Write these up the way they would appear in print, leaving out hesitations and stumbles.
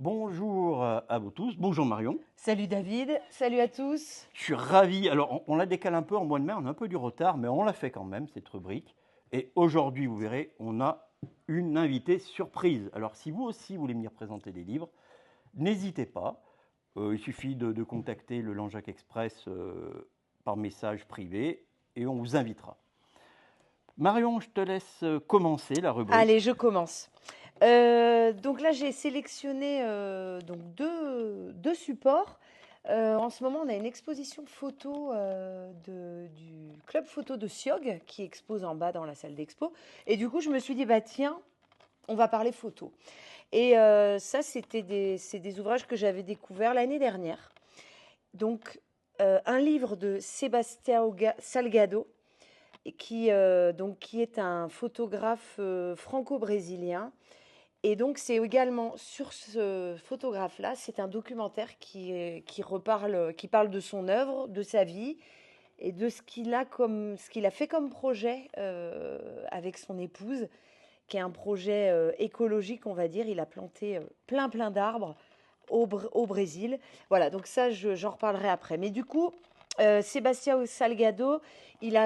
Bonjour à vous tous, bonjour Marion. Salut David, salut à tous. Je suis ravi, alors on la décale un peu en mois de mai, on a un peu du retard, mais on l'a fait quand même, cette rubrique. Et aujourd'hui, vous verrez, on a une invitée surprise. Alors si vous aussi voulez venir présenter des livres, n'hésitez pas. Il suffit de contacter le Langeac Express par message privé et on vous invitera. Marion, je te laisse commencer la rubrique. Allez, je commence. Donc là, j'ai sélectionné donc deux supports. En ce moment, on a une exposition photo du club photo de Siog qui expose en bas dans la salle d'expo. Et du coup, je me suis dit, bah tiens, on va parler photo. Et ça, c'est des ouvrages que j'avais découverts l'année dernière. Donc, un livre de Sebastião Salgado, qui est un photographe franco-brésilien. Et donc, c'est également sur ce photographe-là, c'est un documentaire qui parle de son œuvre, de sa vie et de ce qu'il a fait comme projet avec son épouse, qui est un projet écologique, on va dire. Il a planté plein d'arbres au Brésil. Voilà, donc ça, j'en reparlerai après. Mais du coup, Sebastião Salgado, il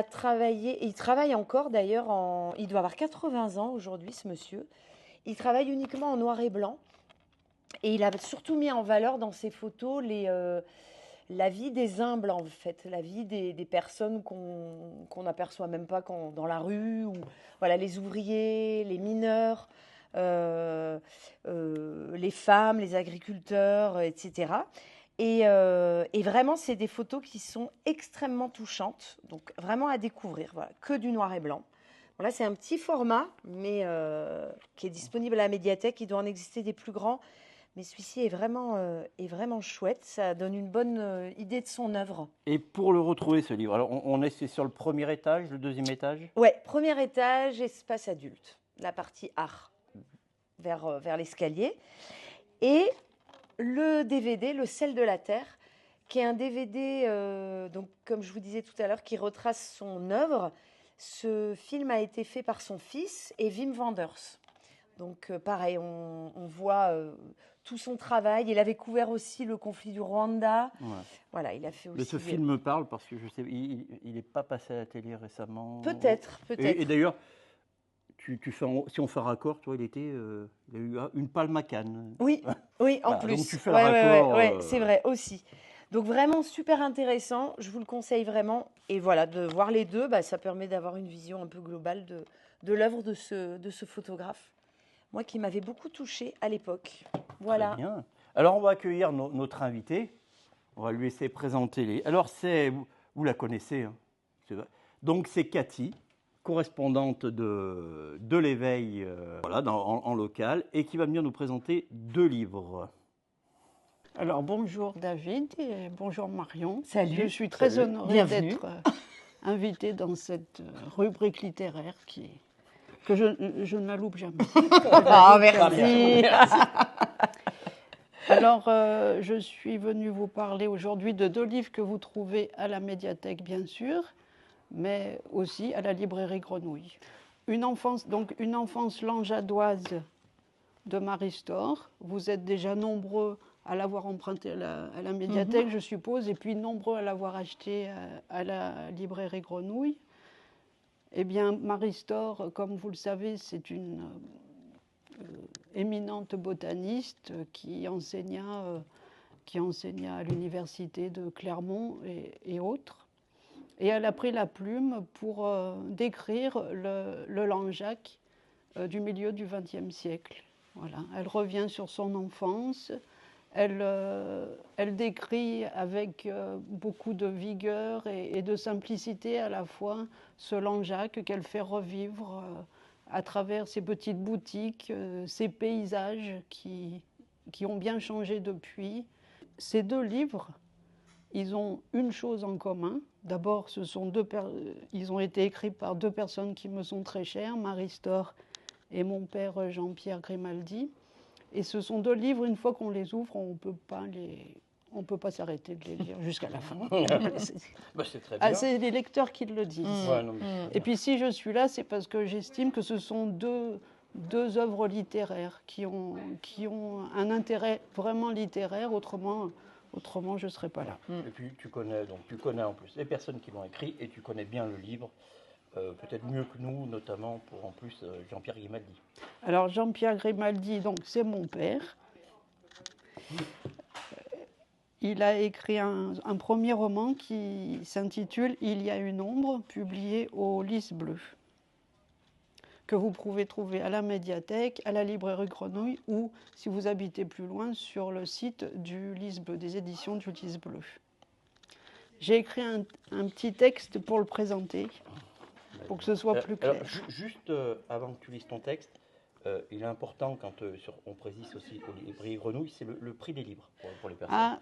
travaille encore d'ailleurs, il doit avoir 80 ans aujourd'hui, ce monsieur. Il travaille uniquement en noir et blanc. Et il a surtout mis en valeur dans ses photos la vie des humbles, en fait, la vie des personnes qu'on n'aperçoit même pas dans la rue, ou voilà, les ouvriers, les mineurs, les femmes, les agriculteurs, etc. Et vraiment, c'est des photos qui sont extrêmement touchantes, donc vraiment à découvrir, voilà, que du noir et blanc. Bon, là, c'est un petit format, mais qui est disponible à la médiathèque. Il doit en exister des plus grands. Mais celui-ci est vraiment chouette. Ça donne une bonne idée de son œuvre. Et pour le retrouver, ce livre, alors c'est sur le premier étage, le deuxième étage? Ouais, premier étage, espace adulte, la partie art, vers l'escalier. Et le DVD, Le sel de la terre, qui est un DVD, donc, comme je vous disais tout à l'heure, qui retrace son œuvre. Ce film a été fait par son fils et Wim Wenders. Donc pareil, on voit tout son travail. Il avait couvert aussi le conflit du Rwanda. Ouais. Voilà, il a fait aussi. Mais ce film me parle parce que je sais, il n'est pas passé à la télé récemment. Peut-être. Et d'ailleurs, si on fait un raccord, toi, il a eu une palme à Cannes. Oui, en plus. Donc tu fais le raccord. Ouais, c'est vrai aussi. Donc vraiment super intéressant, je vous le conseille vraiment. Et voilà, de voir les deux, ça permet d'avoir une vision un peu globale de l'œuvre de ce photographe. Moi qui m'avait beaucoup touchée à l'époque. Voilà. Très bien. Alors on va accueillir notre invité. On va lui laisser présenter les. Alors vous la connaissez. Hein. Donc c'est Cathy, correspondante de l'éveil en local, et qui va venir nous présenter 2 livres. Alors bonjour David et bonjour Marion. Salut. Je suis très honorée Bienvenue. d'être invitée dans cette rubrique littéraire que je ne la loupe jamais. Ah, merci. Alors je suis venue vous parler aujourd'hui de 2 livres que vous trouvez à la médiathèque bien sûr, mais aussi à la librairie Grenouille. Une enfance langeadoise de Marie Storr. Vous êtes déjà nombreux à l'avoir emprunté à la médiathèque, je suppose, et puis nombreux à l'avoir acheté à la librairie Grenouille. Eh bien, Marie Storr, comme vous le savez, c'est une éminente botaniste qui enseigna à l'université de Clermont et autres. Et elle a pris la plume pour décrire le Langeac du milieu du XXe siècle. Voilà. Elle revient sur son enfance. Elle décrit avec beaucoup de vigueur et de simplicité à la fois ce Langeac qu'elle fait revivre à travers ces petites boutiques, ces paysages qui ont bien changé depuis. Ces 2 livres, ils ont une chose en commun. D'abord, ils ont été écrits par 2 personnes qui me sont très chères, Marie Storr et mon père Jean-Pierre Grimaldi. Et ce sont 2 livres, une fois qu'on les ouvre, on ne peut pas s'arrêter de les lire jusqu'à la fin. C'est très bien. C'est les lecteurs qui le disent. Ouais, non, Et puis si je suis là, c'est parce que j'estime que ce sont deux œuvres littéraires qui ont un intérêt vraiment littéraire, autrement je ne serais pas là. Et puis tu connais en plus les personnes qui l'ont écrit et tu connais bien le livre, peut-être mieux que nous, notamment pour en plus Jean-Pierre Grimaldi. Alors Jean-Pierre Grimaldi, donc c'est mon père. Il a écrit un premier roman qui s'intitule « Il y a une ombre », publié au Lys Bleu, que vous pouvez trouver à la médiathèque, à la librairie Grenouille ou, si vous habitez plus loin, sur le site du Lys Bleu, des éditions du Lys Bleu. J'ai écrit un petit texte pour le présenter, pour que ce soit plus clair. Alors, juste avant que tu lises ton texte, il est important, quand on précise aussi au librairie Grenouille, c'est le prix des livres pour les personnes. Ah,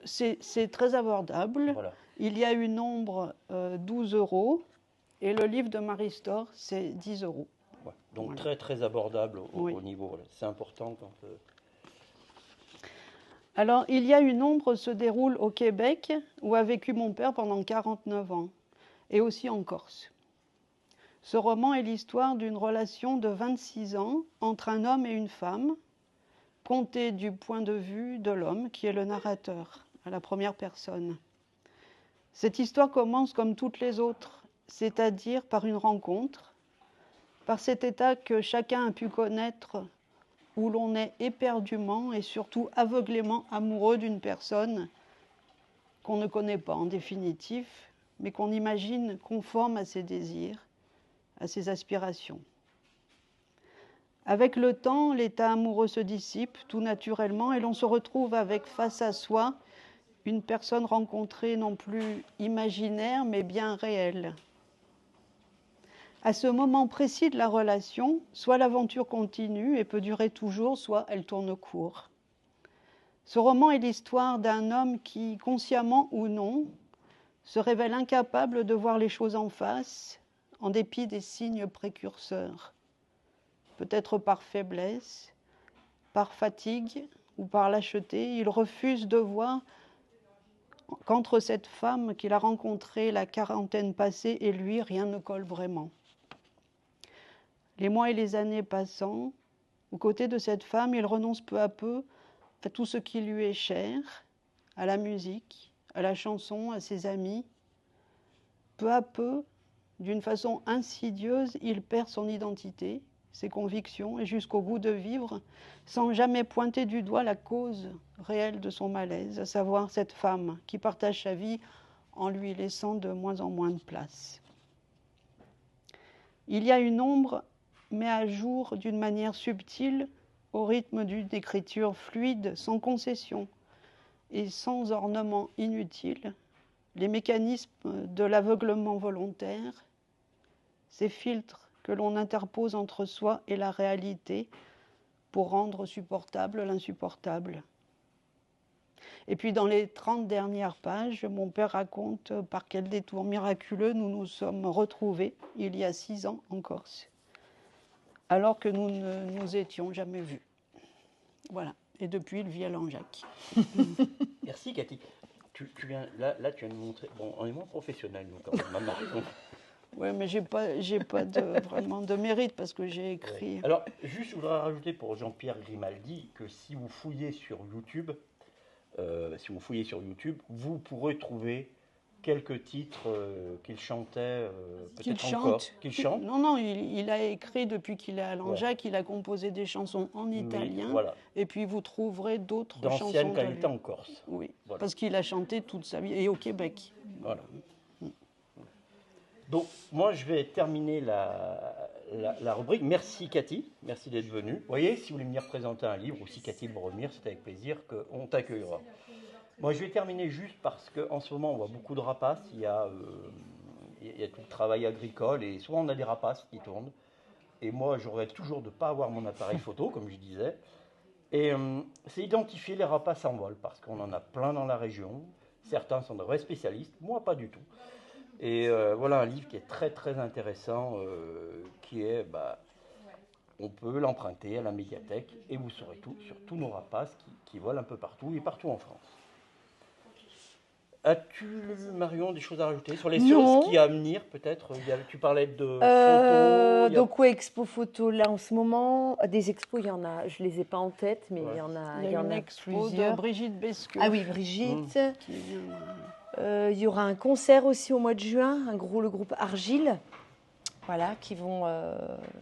c'est très abordable. Voilà. Il y a une ombre 12 € et le livre de Marie Storr, c'est 10 €. Ouais. Donc Voilà. très très abordable Oui. au niveau. Voilà. C'est important quand. Alors, Il y a une ombre se déroule au Québec, où a vécu mon père pendant 49 ans, et aussi en Corse. Ce roman est l'histoire d'une relation de 26 ans entre un homme et une femme, contée du point de vue de l'homme, qui est le narrateur, à la première personne. Cette histoire commence comme toutes les autres, c'est-à-dire par une rencontre, par cet état que chacun a pu connaître, où l'on est éperdument et surtout aveuglément amoureux d'une personne qu'on ne connaît pas en définitive, mais qu'on imagine conforme à ses désirs, à ses aspirations. Avec le temps, l'état amoureux se dissipe tout naturellement et l'on se retrouve avec face à soi une personne rencontrée non plus imaginaire mais bien réelle. À ce moment précis de la relation, soit l'aventure continue et peut durer toujours, soit elle tourne court. Ce roman est l'histoire d'un homme qui, consciemment ou non, se révèle incapable de voir les choses en face, en dépit des signes précurseurs. Peut-être par faiblesse, par fatigue ou par lâcheté, il refuse de voir qu'entre cette femme qu'il a rencontrée la quarantaine passée et lui, rien ne colle vraiment. Les mois et les années passant, aux côtés de cette femme, il renonce peu à peu à tout ce qui lui est cher, à la musique, à la chanson, à ses amis. Peu à peu, d'une façon insidieuse, il perd son identité, ses convictions et jusqu'au goût de vivre, sans jamais pointer du doigt la cause réelle de son malaise, à savoir cette femme qui partage sa vie en lui laissant de moins en moins de place. Il y a une ombre met à jour d'une manière subtile, au rythme d'une écriture fluide, sans concession et sans ornement inutile, les mécanismes de l'aveuglement volontaire, ces filtres que l'on interpose entre soi et la réalité pour rendre supportable l'insupportable. Et puis dans les 30 dernières pages, mon père raconte par quel détour miraculeux nous nous sommes retrouvés il y a 6 ans en Corse, alors que nous ne nous étions jamais vus. Voilà. Et depuis, il vit à Langeac. Merci Cathy. Tu viens là, tu viens de montrer. Bon, on est moins professionnels nous quand même. Marion. Oui, mais j'ai pas vraiment de mérite parce que j'ai écrit. Ouais. Alors, juste, je voudrais rajouter pour Jean-Pierre Grimaldi que si vous fouillez sur YouTube, vous pourrez trouver quelques titres qu'il chantait, peut-être encore. Qu'il chante. Non, il a écrit depuis qu'il est à Langeac, il a composé des chansons en italien, voilà. Et puis vous trouverez d'autres chansons d'ancienne qualité en Corse. Oui, voilà. Parce qu'il a chanté toute sa vie, et au Québec. Voilà. Donc, moi, je vais terminer la rubrique. Merci Cathy, merci d'être venue. Vous voyez, si vous voulez venir présenter un livre, ou si Cathy veut revenir, c'est avec plaisir qu'on t'accueillera. Moi, je vais terminer juste parce qu'en ce moment, on voit beaucoup de rapaces. Il y a tout le travail agricole et souvent on a des rapaces qui tournent. Et moi, j'aurais toujours de ne pas avoir mon appareil photo, comme je disais. Et c'est identifier les rapaces en vol parce qu'on en a plein dans la région. Certains sont de vrais spécialistes, moi pas du tout. Et voilà un livre qui est très très intéressant, qui est, on peut l'emprunter à la médiathèque et vous saurez tout sur tous nos rapaces qui volent un peu partout et partout en France. As-tu, Marion, des choses à rajouter sur Non. ce qui est à venir, peut-être? Tu parlais de photos. Donc, ouais, expo photo, là, en ce moment, des expos, il y en a, je les ai pas en tête, mais Ouais. il y en a, Il y a une expo plusieurs. de Brigitte Besque. Ah oui, Brigitte. Qui vient, Il y aura un concert aussi au mois de juin, le groupe Argile. Voilà,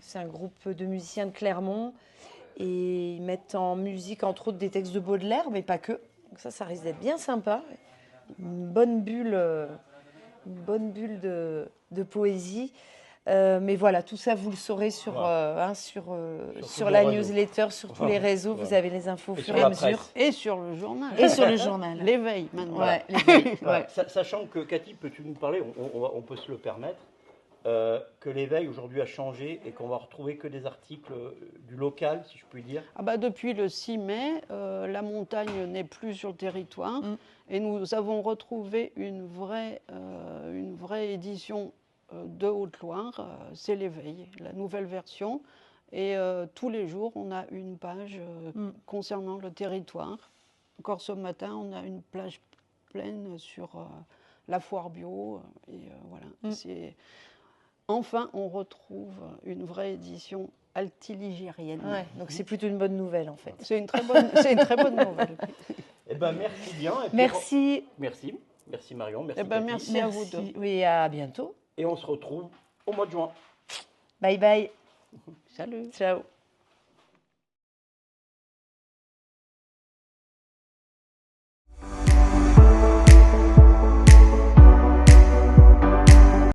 c'est un groupe de musiciens de Clermont. Et ils mettent en musique, entre autres, des textes de Baudelaire, mais pas que. Donc ça risque d'être bien sympa. Une bonne bulle de poésie. Mais voilà, tout ça, vous le saurez sur la réseaux. newsletter, sur tous les réseaux. Vous avez les infos au Et fur sur et la à mesure. presse. Et sur le journal. Et sur le journal. L'éveil, maintenant. Ouais, Voilà. Sachant que, Cathy, peux-tu nous parler, on peut se le permettre, que l'éveil aujourd'hui a changé et qu'on va retrouver que des articles du local, si je puis dire. Ah bah depuis le 6 mai, la montagne n'est plus sur le territoire et nous avons retrouvé une vraie édition de Haute-Loire. C'est l'Éveil, la nouvelle version. Et tous les jours, on a une page concernant le territoire. Encore ce matin, on a une plage pleine sur la foire bio. Et voilà, enfin, on retrouve une vraie édition altiligérienne. Ouais, donc c'est plutôt une bonne nouvelle en fait. C'est une très bonne nouvelle. Eh ben, merci bien. Et puis, Merci. Merci Marion, merci Eh ben, Cathy. merci à vous deux. Oui, à bientôt. Et on se retrouve au mois de juin. Bye bye. Salut. Ciao.